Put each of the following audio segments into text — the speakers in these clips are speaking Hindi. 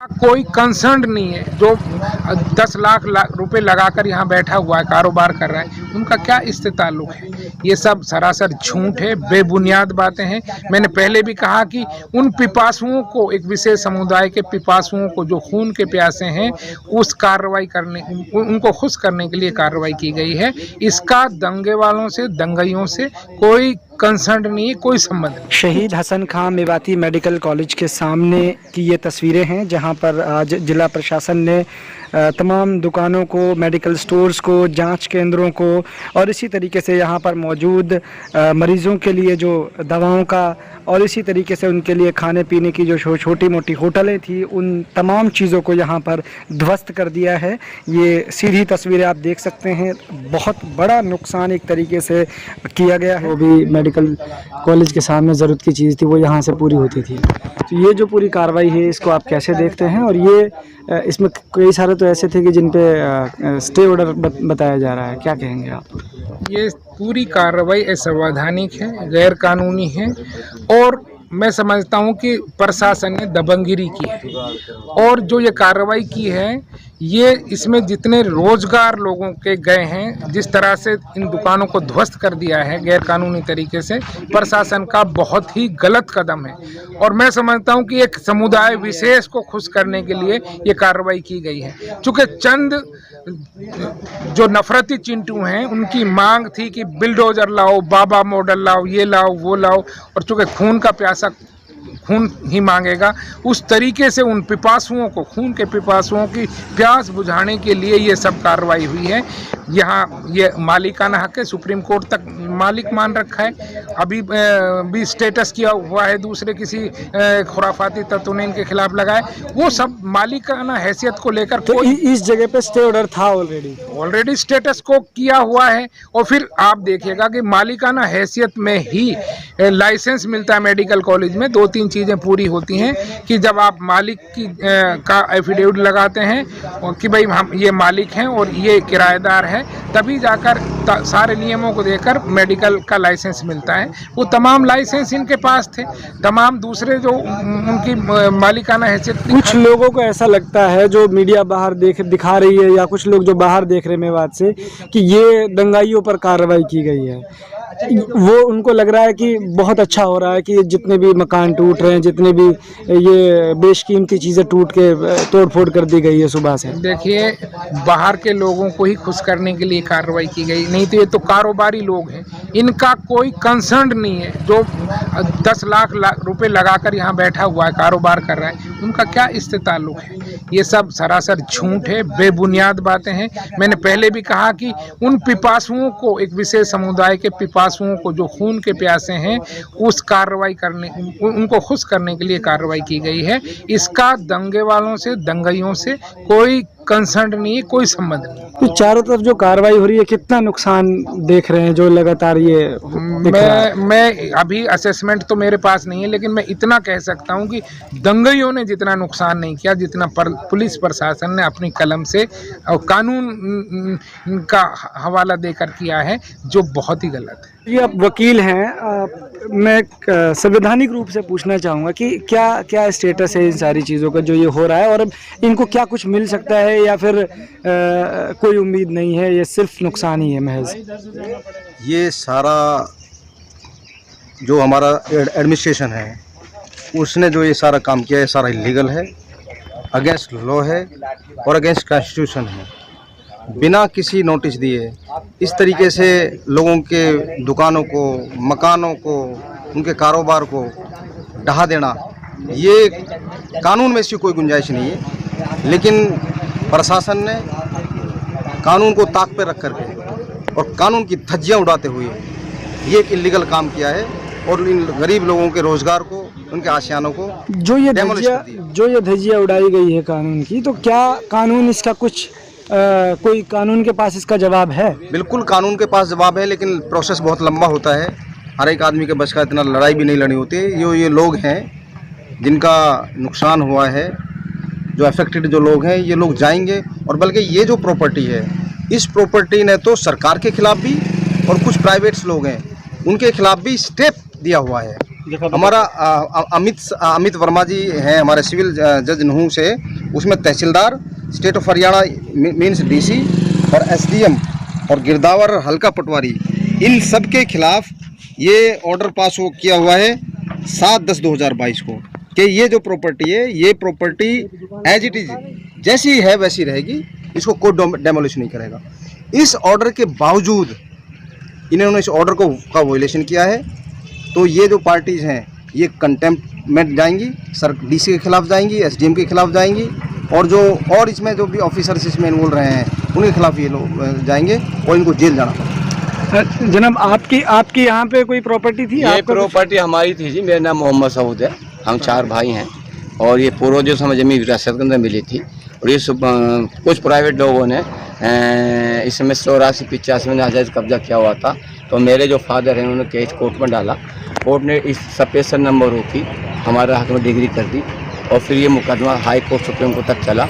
कोई कंसर्न नहीं है। जो 10 लाख रुपए लगाकर यहाँ बैठा हुआ है, कारोबार कर रहा है, उनका क्या इससे ताल्लुक है? ये सब सरासर झूठ है, बेबुनियाद बातें हैं। मैंने पहले भी कहा कि उन पिपासुओं को, एक विशेष समुदाय के पिपासुओं को जो खून के प्यासे हैं, उस कार्रवाई करने, उनको खुश करने के लिए कार्रवाई की गई है। इसका दंगे वालों से, दंगाइयों से कोई कंसर्न नहीं है, कोई संबंध नहीं। शहीद हसन खां मेवाती मेडिकल कॉलेज के सामने की ये तस्वीरें हैं, जहां पर आज जिला प्रशासन ने तमाम दुकानों को, मेडिकल स्टोर्स को, जांच केंद्रों को और इसी तरीके से यहां पर मौजूद मरीज़ों के लिए जो दवाओं का और इसी तरीके से उनके लिए खाने पीने की जो छोटी मोटी होटलें थी, उन तमाम चीज़ों को यहां पर ध्वस्त कर दिया है। ये सीधी तस्वीरें आप देख सकते हैं। बहुत बड़ा नुकसान एक तरीके से किया गया है। वो भी मेडिकल कॉलेज के सामने ज़रूरत की चीज़ थी, वो यहाँ से पूरी होती थी। तो ये जो पूरी कार्रवाई है, इसको आप कैसे देखते हैं? और ये इसमें कई सारे तो ऐसे थे कि जिन पे स्टे ऑर्डर बताया जा रहा है, क्या कहेंगे आप? ये पूरी कार्रवाई असंवैधानिक है, गैर कानूनी है और मैं समझता हूँ कि प्रशासन ने दबंगगिरी की है। और जो ये कार्रवाई की है, ये इसमें जितने रोजगार लोगों के गए हैं, जिस तरह से इन दुकानों को ध्वस्त कर दिया है गैर कानूनी तरीके से, प्रशासन का बहुत ही गलत कदम है। और मैं समझता हूँ कि एक समुदाय विशेष को खुश करने के लिए ये कार्रवाई की गई है। चूँकि चंद जो नफरती चिंटू हैं, उनकी मांग थी कि बिल्डोजर लाओ, बाबा मॉडल लाओ, ये लाओ, वो लाओ, और चूँकि खून का प्यासा खून ही मांगेगा, उस तरीके से उन पिपासुओं को, खून के पिपासुओं की प्यास बुझाने के लिए ये सब कार्रवाई हुई है। यहाँ ये मालिकाना हक है, सुप्रीम कोर्ट तक मालिक मान रखा है। अभी भी स्टेटस किया हुआ है, दूसरे किसी खुराफाती तत्व ने इनके खिलाफ लगाए, वो सब मालिकाना हैसियत को लेकर। तो इस जगह पे स्टे ऑर्डर था ऑलरेडी स्टेटस को किया हुआ है। और फिर आप देखिएगा कि मालिकाना हैसियत में ही लाइसेंस मिलता है मेडिकल कॉलेज में। 2-3 चीज़ें पूरी होती हैं कि जब आप मालिक की का एफिडेविट लगाते हैं कि भाई हम ये मालिक हैं और ये किराएदार है, तभी जाकर सारे नियमों को देकर मेडिकल का लाइसेंस मिलता है। वो तमाम लाइसेंस इनके पास थे, तमाम दूसरे जो उनकी मालिकाना हैसियत। कुछ लोगों को ऐसा लगता है, जो मीडिया बाहर दिखा रही है, या कुछ लोग जो बाहर देख रहे हैं मेवात से, कि ये दंगाइयों पर कार्रवाई की गई है। वो उनको लग रहा है कि बहुत अच्छा हो रहा है कि जितने भी मकान टूट रहे हैं, जितने भी ये बेशकीमती चीज़ें टूट के तोड़ फोड़ कर दी गई है सुबह से। देखिए, बाहर के लोगों को ही खुश करने के लिए कार्रवाई की गई, नहीं तो ये तो कारोबारी लोग हैं, इनका कोई कंसर्न नहीं है। जो 10 लाख रुपए लगाकर यहाँ बैठा हुआ है, कारोबार कर रहा है, उनका क्या इससे ताल्लुक है? ये सब सरासर झूठ है, बेबुनियाद बातें हैं। मैंने पहले भी कहा कि उन पिपासुओं को, एक विशेष समुदाय के पिपासुओं को जो खून के प्यासे हैं, उस कार्रवाई करने, उनको खुश करने के लिए कार्रवाई की गई है। इसका दंगे वालों से, दंगाइयों से कोई कंसर्न नहीं है, कोई संबंध नहीं। तो चारों तरफ जो कार्रवाई हो रही है, कितना नुकसान देख रहे हैं जो लगातार ये मैं अभी असेसमेंट तो मेरे पास नहीं है, लेकिन मैं इतना कह सकता हूं कि दंगाइयों ने जितना नुकसान नहीं किया, जितना पुलिस प्रशासन ने अपनी कलम से और कानून का हवाला देकर किया है, जो बहुत ही गलत है। ये आप वकील हैं, मैं संवैधानिक रूप से पूछना चाहूँगा कि क्या स्टेटस है इन सारी चीज़ों का जो ये हो रहा है, और इनको क्या कुछ मिल सकता है, या फिर कोई उम्मीद नहीं है, ये सिर्फ नुकसान ही है महज? ये सारा जो हमारा एडमिनिस्ट्रेशन है, उसने जो ये सारा काम किया है, सारा इलीगल है, अगेंस्ट लॉ है और अगेंस्ट कॉन्स्टिट्यूशन है। बिना किसी नोटिस दिए इस तरीके से लोगों के दुकानों को, मकानों को, उनके कारोबार को ढहा देना, ये कानून में इसकी कोई गुंजाइश नहीं है। लेकिन प्रशासन ने कानून को ताक पे रख करके और कानून की धज्जियां उड़ाते हुए ये एक इलीगल काम किया है और इन गरीब लोगों के रोजगार को, उनके आशियानों को जो ये धज्जियां उड़ाई गई है कानून की, तो क्या कानून इसका कुछ कोई कानून के पास इसका जवाब है? बिल्कुल कानून के पास जवाब है, लेकिन प्रोसेस बहुत लंबा होता है। हर एक आदमी के बस का इतना लड़ाई भी नहीं लड़नी होती। ये लोग हैं जिनका नुकसान हुआ है, जो अफेक्टेड जो लोग हैं, ये लोग जाएंगे। और बल्कि ये जो प्रॉपर्टी है, इस प्रॉपर्टी ने तो सरकार के खिलाफ भी और कुछ प्राइवेट्स लोग हैं उनके खिलाफ भी स्टेप दिया हुआ है। हमारा अमित वर्मा जी हैं हमारे सिविल जज नूह से, उसमें तहसीलदार state of Haryana means DC और एसडीएम और गिरदावर हल्का पटवारी, इन सब के खिलाफ ये ऑर्डर पास हो किया हुआ है 7/10/2022 को कि ये जो प्रॉपर्टी है, ये प्रॉपर्टी एज इट इज जैसी है वैसी रहेगी, इसको कोई डेमोलिश नहीं करेगा। इस ऑर्डर के बावजूद इन्होंने इस ऑर्डर का वोलेशन किया है, तो ये जो पार्टीज़ हैं ये कंटेम्प्ट में जाएंगी, सर डीसी के खिलाफ जाएंगी, एसडीएम के खिलाफ जाएंगी, और इसमें जो भी ऑफिसर्स इसमें इन्वॉल्व रहे हैं उनके खिलाफ ये लोग जाएंगे और इनको जेल जाना पड़ेगा। जनाब, आपकी यहाँ पे कोई प्रॉपर्टी थी? ये प्रॉपर्टी हमारी थी जी, मेरा नाम मोहम्मद सऊद है, हम 4 भाई हैं और ये पूर्वजों से हमें जमीन विरासत के अंदर मिली थी और ये कुछ प्राइवेट लोगों ने इसमें 84-85 में नाजायज़ कब्जा किया हुआ था। तो मेरे जो फादर हैं उन्होंने केस कोर्ट में डाला, कोर्ट ने इस स्पेशल नंबर रोकी, हमारे हक में डिग्री कर दी और फिर ये मुकदमा हाई कोर्ट सुप्रीम कोर्ट तक चला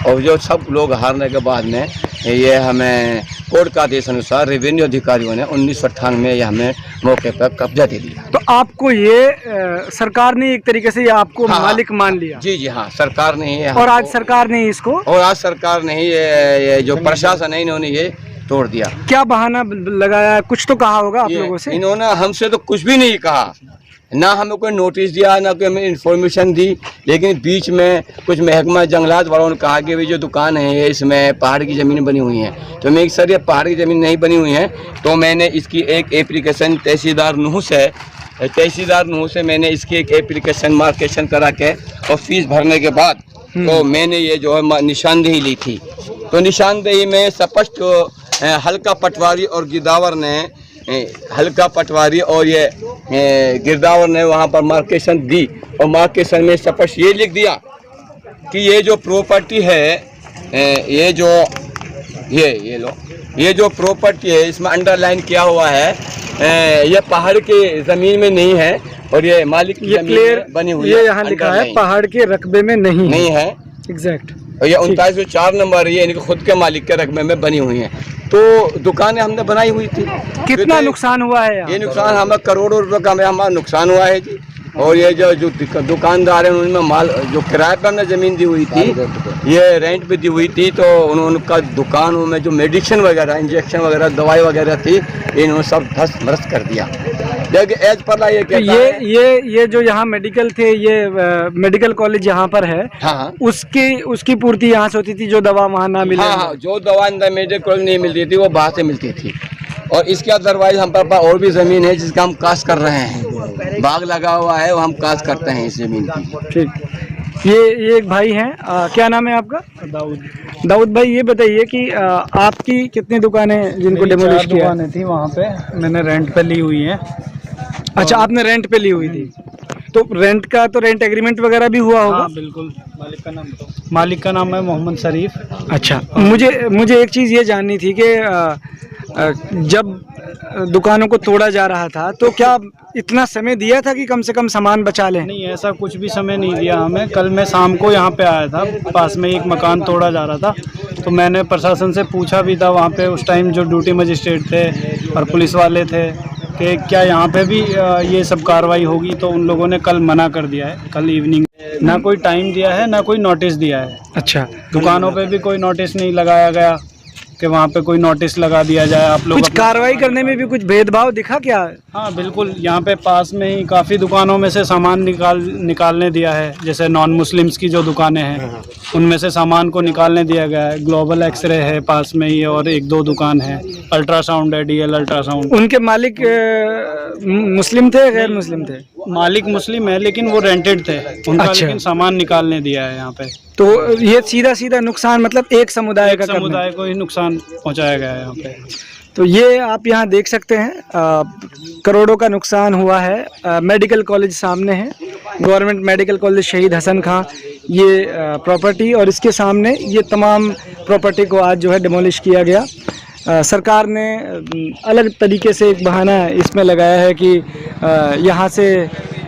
और जो सब लोग हारने के बाद में ये हमें कोर्ट का आदेश अनुसार रेवेन्यू अधिकारियों ने 1998 में ये हमें मौके पर कब्जा दे दिया। तो आपको ये सरकार ने एक तरीके से ये आपको मालिक मान लिया? जी जी हाँ, सरकार ने ही। और आज सरकार ने इसको, और आज सरकार ने ही ये जो प्रशासन है इन्होंने ये तोड़ दिया। क्या बहाना लगाया? कुछ तो कहा होगा आप लोगों से? इन्होंने हमसे तो कुछ भी नहीं कहा, ना हमें कोई नोटिस दिया, ना कोई हमें इन्फॉर्मेशन दी, लेकिन बीच में कुछ महकमा जंगलात वालों ने कहा कि भाई जो दुकान है इसमें पहाड़ की ज़मीन बनी हुई हैं। तो मैं सर ये पहाड़ की ज़मीन नहीं बनी हुई है, तो मैंने इसकी एक एप्लीकेशन तहसीलदार नूह से मैंने इसकी एक एप्लीकेशन मार्केशन करा के और फीस भरने के बाद तो मैंने ये जो है निशानदेही ली थी। तो निशानदेही में स्पष्ट हल्का पटवारी और गिरदावर ये गिरदावर ने वहाँ पर मार्केशन दी और मार्केशन में स्पष्ट ये लिख दिया कि ये जो प्रॉपर्टी है, ये जो प्रॉपर्टी है इसमें अंडरलाइन किया हुआ है, ये पहाड़ के ज़मीन में नहीं है और ये मालिक की ज़मीन बनी हुई है। ये यहाँ लिखा है पहाड़ के रकबे में नहीं है। एग्जैक्ट। और ये 2904 नंबर ये इनके खुद के मालिक के रकबे में बनी हुई हैं। तो दुकानें हमने बनाई हुई थी। कितना नुकसान हुआ है यहाँ? ये नुकसान हमें करोड़ों रुपए का हमारा नुकसान हुआ है जी। और ये जो दुकानदार हैं उनमें माल जो किराए पर हमने ज़मीन दी हुई थी, ये रेंट पे दी हुई थी, तो उनका दुकानों में जो मेडिसिन वगैरह, इंजेक्शन वगैरह, दवाई वगैरह थी, इन्होंने सब धस भ्रष्ट कर दिया। लेकिन एज पर ये कहता है ये जो यहाँ मेडिकल थे, ये मेडिकल कॉलेज यहाँ पर है, हाँ, उसकी पूर्ति यहाँ से होती थी, जो दवा वहाँ ना मिले। हाँ, जो दवा मेडिकल कॉलेज नहीं मिलती थी वो बाहर से मिलती थी। और इसके अदरवाइज हम पर और भी ज़मीन है जिसका हम काश कर रहे हैं, बाग लगा हुआ है, वो हम काश करते हैं इस ज़मीन की। ठीक। ये एक भाई हैं, क्या नाम है आपका? दाऊद भाई, ये बताइए कि आपकी कितनी दुकानें जिनको डेमोलिश किया? दुकानें थी वहाँ पे, मैंने रेंट पे ली हुई है। अच्छा, आपने रेंट पे ली हुई थी, तो रेंट एग्रीमेंट वगैरह भी हुआ होगा? हाँ बिल्कुल। मालिक का नाम है मोहम्मद शरीफ। अच्छा, मुझे एक चीज़ ये जाननी थी कि जब दुकानों को तोड़ा जा रहा था तो क्या इतना समय दिया था कि कम से कम सामान बचा लें? नहीं, ऐसा कुछ भी समय नहीं दिया हमें। कल मैं शाम को यहाँ पे आया था, पास में एक मकान तोड़ा जा रहा था, तो मैंने प्रशासन से पूछा भी था वहाँ पे उस टाइम जो ड्यूटी मजिस्ट्रेट थे और पुलिस वाले थे कि क्या यहाँ पे भी ये सब कार्रवाई होगी, तो उन लोगों ने कल मना कर दिया है। कल इवनिंग ना कोई टाइम दिया है, ना कोई नोटिस दिया है। अच्छा, दुकानों पे भी कोई नोटिस नहीं लगाया गया कि वहाँ पे कोई नोटिस लगा दिया जाए। आप लोग कुछ कार्रवाई करने में भी कुछ भेदभाव दिखा क्या? हाँ बिल्कुल, यहाँ पे पास में ही काफ़ी दुकानों में से सामान निकालने दिया है। जैसे नॉन मुस्लिम्स की जो दुकानें हैं उनमें से सामान को निकालने दिया गया है। ग्लोबल एक्सरे है पास में ही और 1-2 दुकान है, अल्ट्रासाउंड है, DL अल्ट्रासाउंड। उनके मालिक मुस्लिम थे, गैर मुस्लिम थे? मालिक मुस्लिम है लेकिन वो रेंटेड थे उनका। अच्छा। लेकिन सामान निकालने दिया है यहाँ पे। तो ये सीधा नुकसान, मतलब एक समुदाय को ही नुकसान पहुँचाया गया है यहाँ पे। तो ये आप यहाँ देख सकते हैं, करोड़ों का नुकसान हुआ है। मेडिकल कॉलेज सामने है, गवर्नमेंट मेडिकल कॉलेज शहीद हसन खां, ये प्रॉपर्टी, और इसके सामने ये तमाम प्रॉपर्टी को आज जो है डिमोलिश किया गया। सरकार ने अलग तरीके से एक बहाना इसमें लगाया है कि यहाँ से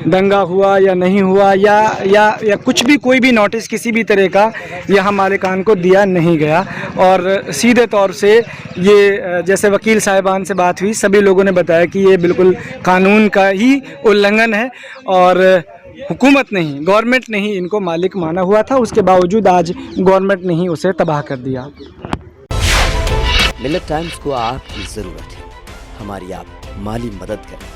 दंगा हुआ या नहीं हुआ या कुछ भी, कोई भी नोटिस किसी भी तरह का यहाँ मालिकान को दिया नहीं गया। और सीधे तौर से ये जैसे वकील साहिबान से बात हुई, सभी लोगों ने बताया कि ये बिल्कुल कानून का ही उल्लंघन है और हुकूमत ने ही, गवर्नमेंट ने ही इनको मालिक माना हुआ था। उसके बावजूद आज गवर्नमेंट ने ही उसे तबाह कर दिया। मिलत टाइम्स को आपकी ज़रूरत है, हमारी आप माली मदद करें।